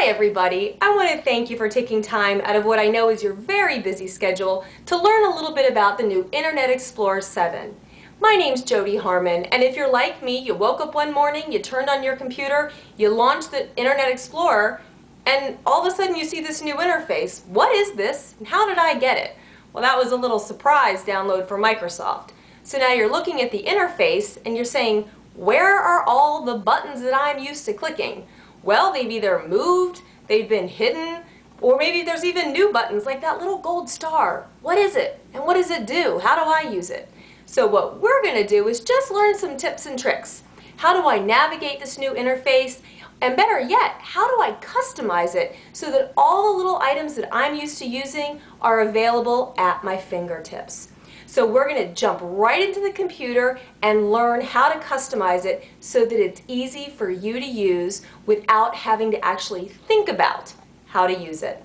Hi everybody! I want to thank you for taking time out of what I know is your very busy schedule to learn a little bit about the new Internet Explorer 7. My name's Jodi Harmon, and if you're like me, you woke up one morning, you turned on your computer, you launched the Internet Explorer, and all of a sudden you see this new interface. What is this, and how did I get it? Well, that was a little surprise download for Microsoft. So now you're looking at the interface and you're saying, where are all the buttons that I'm used to clicking? Well, they've either moved, they've been hidden, or maybe there's even new buttons like that little gold star. What is it? And what does it do? How do I use it? So what we're going to do is just learn some tips and tricks. How do I navigate this new interface? And better yet, how do I customize it so that all the little items that I'm used to using are available at my fingertips? So we're going to jump right into the computer and learn how to customize it so that it's easy for you to use without having to actually think about how to use it.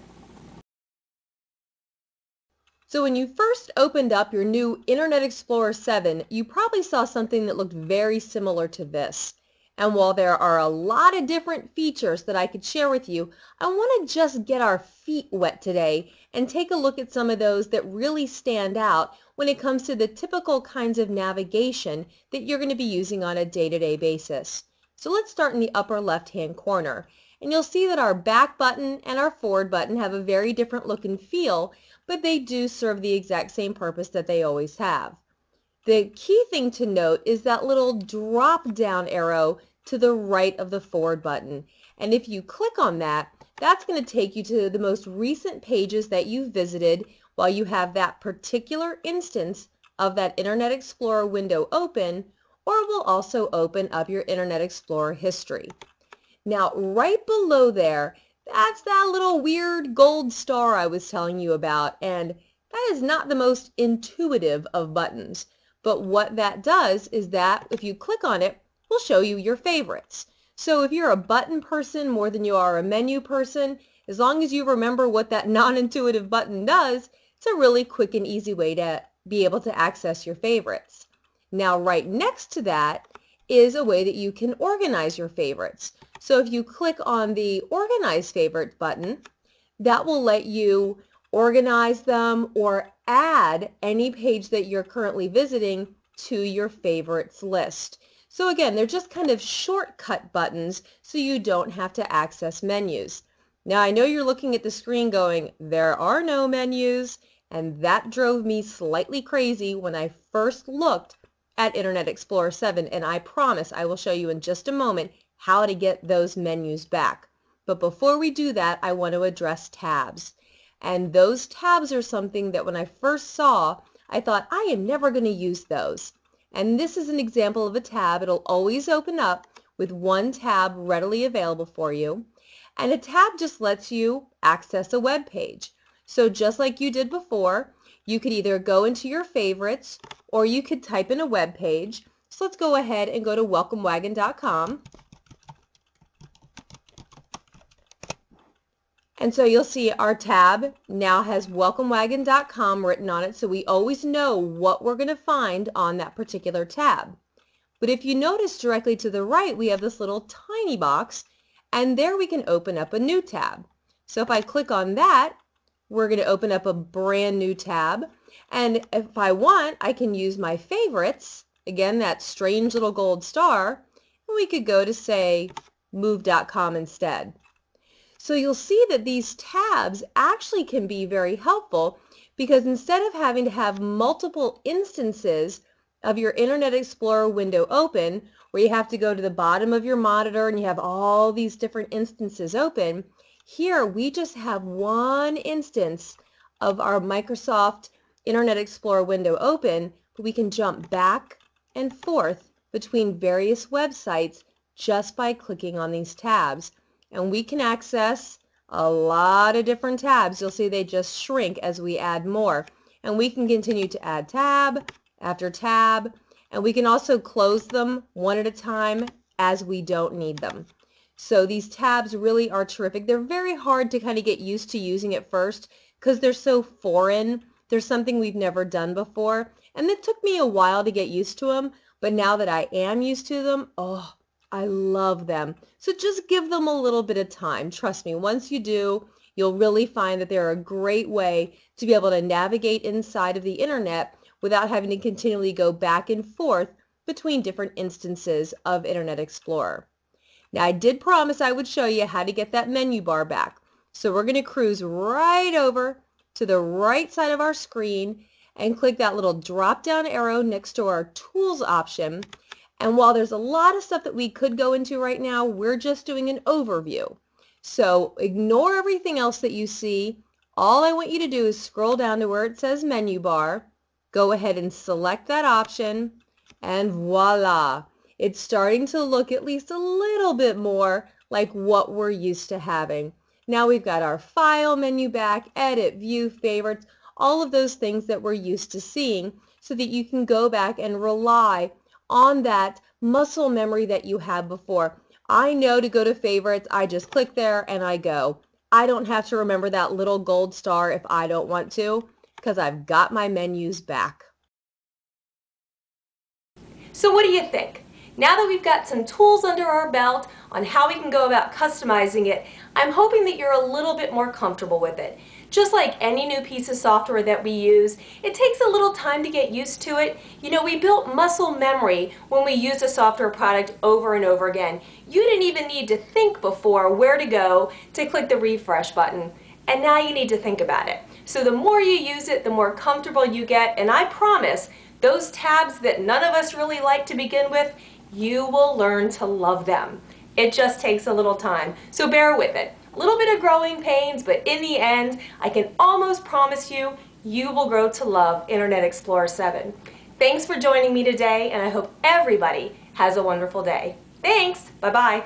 So when you first opened up your new Internet Explorer 7, you probably saw something that looked very similar to this. And while there are a lot of different features that I could share with you, I want to just get our feet wet today and take a look at some of those that really stand out when it comes to the typical kinds of navigation that you're going to be using on a day-to-day basis. So let's start in the upper left-hand corner. And you'll see that our back button and our forward button have a very different look and feel, but they do serve the exact same purpose that they always have. The key thing to note is that little drop-down arrow to the right of the forward button. And if you click on that, that's going to take you to the most recent pages that you've visited while you have that particular instance of that Internet Explorer window open, or it will also open up your Internet Explorer history. Now, right below there, that's that little weird gold star I was telling you about, and that is not the most intuitive of buttons. But what that does is that if you click on it, we'll show you your favorites. So if you're a button person more than you are a menu person, as long as you remember what that non-intuitive button does, it's a really quick and easy way to be able to access your favorites. Now right next to that is a way that you can organize your favorites. So if you click on the Organize Favorites button, that will let you organize them or add any page that you're currently visiting to your favorites list. So again, they're just kind of shortcut buttons so you don't have to access menus. Now I know you're looking at the screen going, there are no menus, and that drove me slightly crazy when I first looked at Internet Explorer 7, and I promise I will show you in just a moment how to get those menus back. But before we do that, I want to address tabs. And those tabs are something that when I first saw, I thought, I am never going to use those. And this is an example of a tab. It'll always open up with one tab readily available for you. And a tab just lets you access a web page. So just like you did before, you could either go into your favorites or you could type in a web page. So let's go ahead and go to welcomewagon.com. And so you'll see our tab now has welcomewagon.com written on it, so we always know what we're going to find on that particular tab. But if you notice directly to the right, we have this little tiny box, and there we can open up a new tab. So if I click on that, we're going to open up a brand new tab. And if I want, I can use my favorites, again, that strange little gold star, and we could go to, say, move.com instead. So you'll see that these tabs actually can be very helpful because instead of having to have multiple instances of your Internet Explorer window open, where you have to go to the bottom of your monitor and you have all these different instances open, here we just have one instance of our Microsoft Internet Explorer window open, but we can jump back and forth between various websites just by clicking on these tabs. And we can access a lot of different tabs. You'll see they just shrink as we add more. And we can continue to add tab after tab. And we can also close them one at a time as we don't need them. So these tabs really are terrific. They're very hard to kind of get used to using at first because they're so foreign. They're something we've never done before. And it took me a while to get used to them. But now that I am used to them, oh, I love them. So just give them a little bit of time. Trust me, once you do, you'll really find that they're a great way to be able to navigate inside of the internet without having to continually go back and forth between different instances of Internet Explorer. Now, I did promise I would show you how to get that menu bar back. So we're going to cruise right over to the right side of our screen and click that little drop-down arrow next to our Tools option. And while there's a lot of stuff that we could go into right now, we're just doing an overview. So ignore everything else that you see. All I want you to do is scroll down to where it says menu bar, go ahead and select that option, and voila! It's starting to look at least a little bit more like what we're used to having. Now we've got our file menu back, edit, view, favorites, all of those things that we're used to seeing so that you can go back and rely on that muscle memory that you had before. I know to go to favorites, I just click there and I go. I don't have to remember that little gold star if I don't want to, because I've got my menus back. So what do you think? Now that we've got some tools under our belt on how we can go about customizing it, I'm hoping that you're a little bit more comfortable with it. Just like any new piece of software that we use, it takes a little time to get used to it. You know, we built muscle memory when we used a software product over and over again. You didn't even need to think before where to go to click the refresh button. And now you need to think about it. So the more you use it, the more comfortable you get, and I promise those tabs that none of us really like to begin with, you will learn to love them. It just takes a little time, so bear with it. A little bit of growing pains, but in the end, I can almost promise you, you will grow to love Internet Explorer 7. Thanks for joining me today, and I hope everybody has a wonderful day. Thanks, bye-bye.